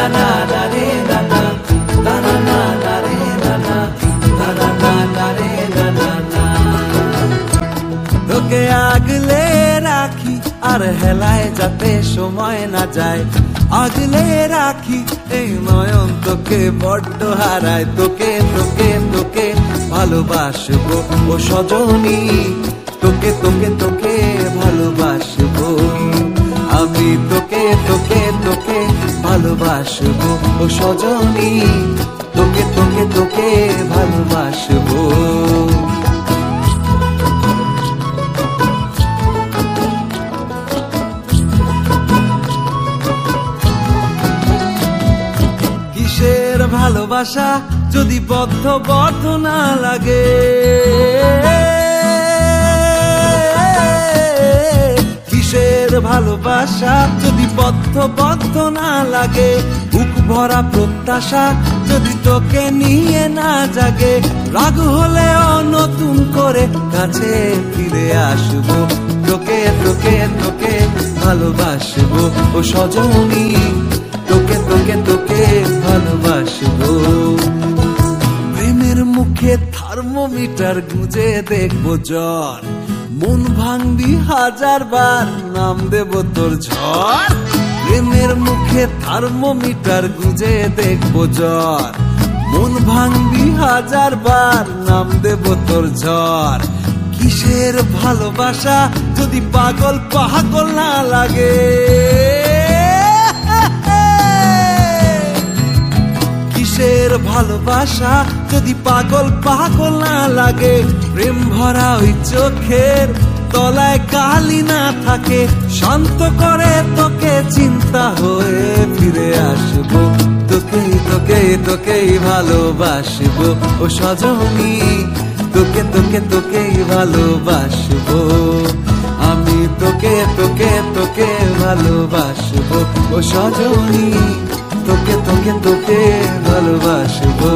না না না রে না না, না না না না রে না না, না না না না রে না না না। তোকে আগলে রাখি আর হেলায় যাতে সময় না যায়, আগলে রাখি এই নয়ন তোকে বড্ড হারায়। তোকে তোকে তোকে ভালোবাসবো ও সজনী, তোকে তোকে তোকে ভালোবাসবো আমি, তোকে তোকে তোকে ভালোবাসবো ও সজনী, তোকে তোকে তোকে ভালোবাসবো। কিসের ভালোবাসা যদি বদ্ধ বদ্ধ না লাগে, কিসের ভালোবাসা যদি বদ্ধ বদ্ধ না লাগে, বুক ভরা প্রত্যাশা যদি তোকে নিয়ে না জাগে, রাগ হলেও নতুন করে কাছে ফিরে আসবো, তোকে তোকে তোকে ভালোবাসবো ও সজনী, তোকে তোকে তোকে ভালোবাসবো। প্রেমের মুখে থার্মোমিটার গুঁজে দেখবো জ্বর, মন ভাঙবি হাজার বার নাম দেব তোর ঝড়। প্রেমের মুখে থার্মোমিটার গুঁজে দেখবো জ্বর, মন ভাঙবি হাজার বার নাম দেব তোর ঝড়। কিসের ভালোবাসা যদি পাগল পাগল না লাগে, কিসের ভালোবাসা যদি পাগল পাগল না লাগে, প্রেম ভরা ওই চোখের তলায় কালি না থাকে, শান্ত করে তোকে চিন্তা হয়ে ফিরে আসবো, তোকে তোকে তোকেই ভালোবাসবো ও সজনী, তোকে তোকে তোকেই ভালোবাসবো আমি, তোকে তোকে তোকে ভালোবাসবো ও সজনী, তোকে তোকে তোকে ভালোবাসবো।